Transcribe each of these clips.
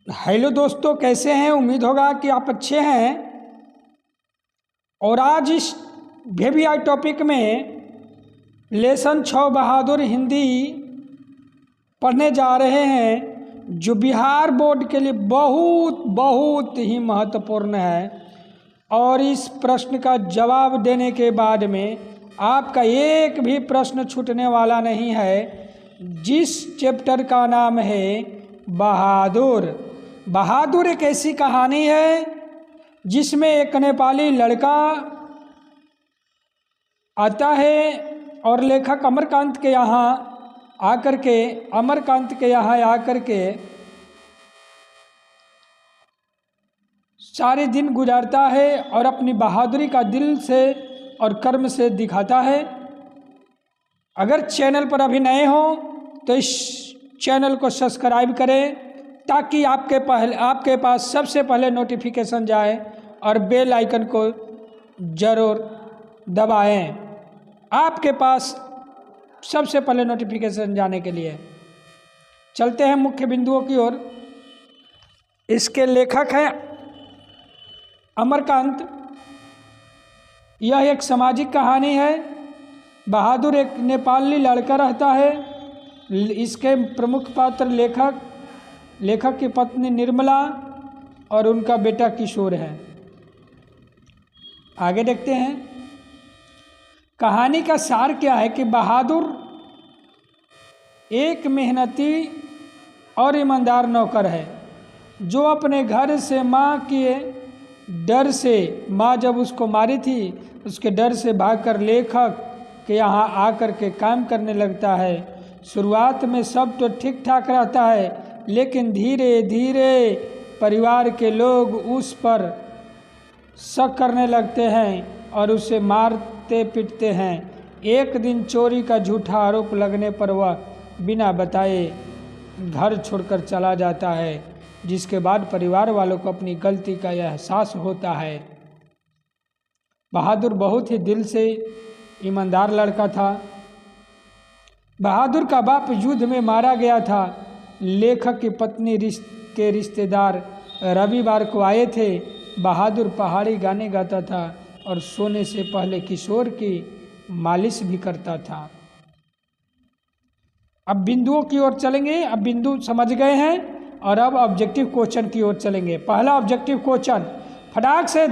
Hello दोस्तों, कैसे हैं। उम्मीद होगा कि आप अच्छे हैं। और आज इस VVI टॉपिक में लेसन 6 बहादुर हिंदी पढ़ने जा रहे हैं, जो बिहार बोर्ड के लिए बहुत बहुत ही महत्वपूर्ण है। और इस प्रश्न का जवाब देने के बाद में आपका एक भी प्रश्न छूटने वाला नहीं है, जिस चैप्टर का नाम है बहादुर। बहादुर एक ऐसी कहानी है जिसमें एक नेपाली लड़का आता है और लेखक अमरकांत के यहाँ आकर के सारे दिन गुजारता है और अपनी बहादुरी का दिल से और कर्म से दिखाता है। अगर चैनल पर अभी नए हो तो इस चैनल को सब्सक्राइब करें, ताकि आपके पास सबसे पहले नोटिफिकेशन जाए, और बेल आइकन को ज़रूर दबाएं आपके पास सबसे पहले नोटिफिकेशन जाने के लिए। चलते हैं मुख्य बिंदुओं की ओर। इसके लेखक हैं अमरकांत। यह एक सामाजिक कहानी है। बहादुर एक नेपाली लड़का रहता है। इसके प्रमुख पात्र लेखक की पत्नी निर्मला और उनका बेटा किशोर है। आगे देखते हैं कहानी का सार क्या है। कि बहादुर एक मेहनती और ईमानदार नौकर है, जो अपने घर से माँ के डर से, माँ जब उसको मारी थी उसके डर से भागकर लेखक के यहाँ आकर के काम करने लगता है। शुरुआत में सब तो ठीक ठाक रहता है, लेकिन धीरे धीरे परिवार के लोग उस पर शक करने लगते हैं और उसे मारते पीटते हैं। एक दिन चोरी का झूठा आरोप लगने पर वह बिना बताए घर छोड़कर चला जाता है, जिसके बाद परिवार वालों को अपनी गलती का एहसास होता है। बहादुर बहुत ही दिल से ईमानदार लड़का था। बहादुर का बाप युद्ध में मारा गया था। लेखक की पत्नी के रिश्तेदार रविवार को आए थे। बहादुर पहाड़ी गाने गाता था और सोने से पहले किशोर की मालिश भी करता था। अब बिंदुओं की ओर चलेंगे। अब बिंदु समझ गए हैं और अब ऑब्जेक्टिव क्वेश्चन की ओर चलेंगे। पहला ऑब्जेक्टिव क्वेश्चन, फटाक से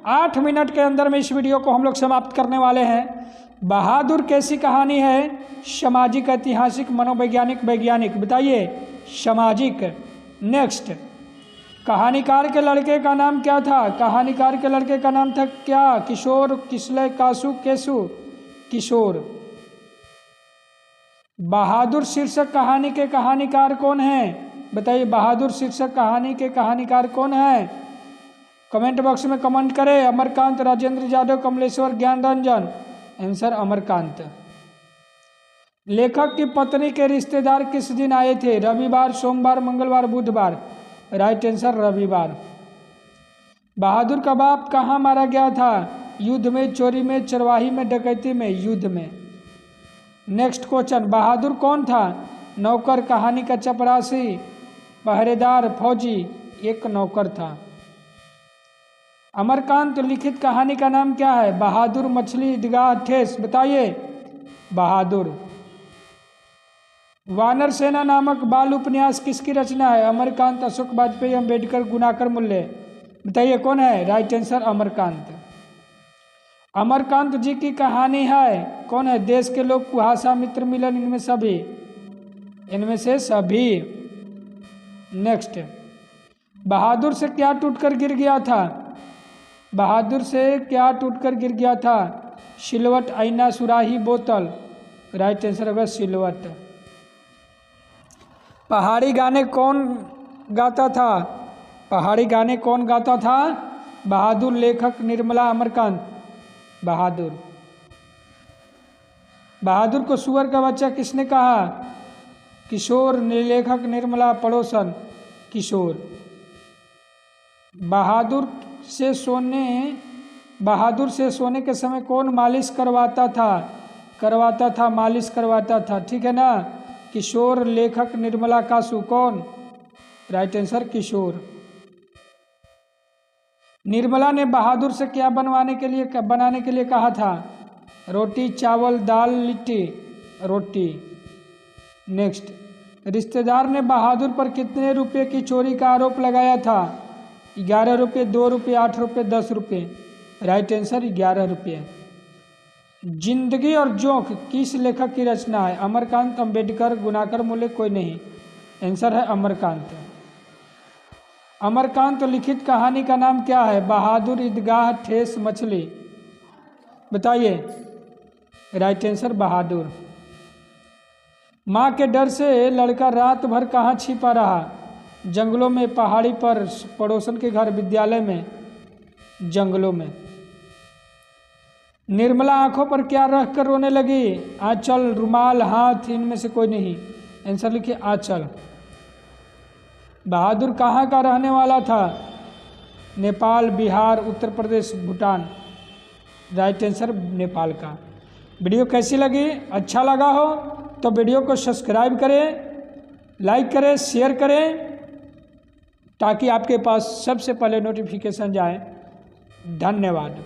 8 मिनट के अंदर में इस वीडियो को हम लोग समाप्त करने वाले हैं। बहादुर कैसी कहानी है? सामाजिक, ऐतिहासिक, मनोवैज्ञानिक, वैज्ञानिक? बताइए। सामाजिक। नेक्स्ट, कहानीकार के लड़के का नाम क्या था? कहानीकार के लड़के का नाम था क्या? किशोर, किसलय, कासु, केसु? किशोर। बहादुर शीर्षक कहानी के कहानीकार कौन हैं? बताइए, बहादुर शीर्षक कहानी के कहानीकार कौन हैं? कमेंट बॉक्स में कमेंट करें। अमरकांत, राजेंद्र यादव, कमलेश्वर, ज्ञान रंजन। आंसर अमरकांत। लेखक की पत्नी के रिश्तेदार किस दिन आए थे? रविवार, सोमवार, मंगलवार, बुधवार? राइट आंसर रविवार। बहादुर का बाप कहाँ मारा गया था? युद्ध में, चोरी में, चरवाही में, डकैती में? युद्ध में। नेक्स्ट क्वेश्चन, बहादुर कौन था? नौकर, कहानी का चपरासी, पहरेदार, फौजी? एक नौकर था। अमरकांत लिखित कहानी का नाम क्या है? बहादुर, मछली, ईदगाह, ठेस? बताइए। बहादुर। वानर सेना नामक बाल उपन्यास किसकी रचना है? अमरकांत, अशोक वाजपेयी, अम्बेडकर, गुनाकर मूल्य? बताइए कौन है? Right answer Amarkant. अमरकांत जी की कहानी है कौन है? देश के लोग, कुहासा, मित्र, मिलन? इनमें से सभी। नेक्स्ट, बहादुर से क्या टूटकर गिर गया था? बहादुर से क्या टूटकर गिर गया था? सिलवट, आईना, सुराही, बोतल? राइट आंसर होगा सिलवट। पहाड़ी गाने कौन गाता था? पहाड़ी गाने कौन गाता था? बहादुर। लेखक निर्मला, अमरकांत? बहादुर। बहादुर को सुअर का बच्चा किसने कहा? किशोर। लेखक निर्मला, पड़ोसन? किशोर। बहादुर से सोने के समय कौन मालिश करवाता था? मालिश करवाता था। ठीक है ना? किशोर, लेखक निर्मला, कासु? कौन? राइट आंसर किशोर। निर्मला ने बहादुर से क्या बनाने के लिए कहा था? रोटी, चावल, दाल, लिट्टी। रोटी। नेक्स्ट, रिश्तेदार ने बहादुर पर कितने रुपए की चोरी का आरोप लगाया था? 11 रुपये, 2 रुपये, 8 रुपये, 10 रुपये। राइट आंसर 11 रुपये। जिंदगी और जोंक किस लेखक की रचना है? अमरकांत, अंबेडकर, गुणाकर मूल्य, कोई नहीं। आंसर है अमरकांत। अमरकांत लिखित कहानी का नाम क्या है? बहादुर, ईदगाह, ठेस, मछली। बताइए। राइट आंसर बहादुर। माँ के डर से लड़का रात भर कहाँ छिपा रहा? जंगलों में, पहाड़ी पर, पड़ोसन के घर, विद्यालय में। जंगलों में। निर्मला आंखों पर क्या रख कर रोने लगी? आंचल, रुमाल, हाथ, इनमें से कोई नहीं। आंसर लिखिए आंचल। बहादुर कहाँ का रहने वाला था? नेपाल, बिहार, उत्तर प्रदेश, भूटान। राइट आंसर नेपाल का। वीडियो कैसी लगी? अच्छा लगा हो तो वीडियो को सब्सक्राइब करें, लाइक करें, शेयर करें, ताकि आपके पास सबसे पहले नोटिफिकेशन जाए। धन्यवाद।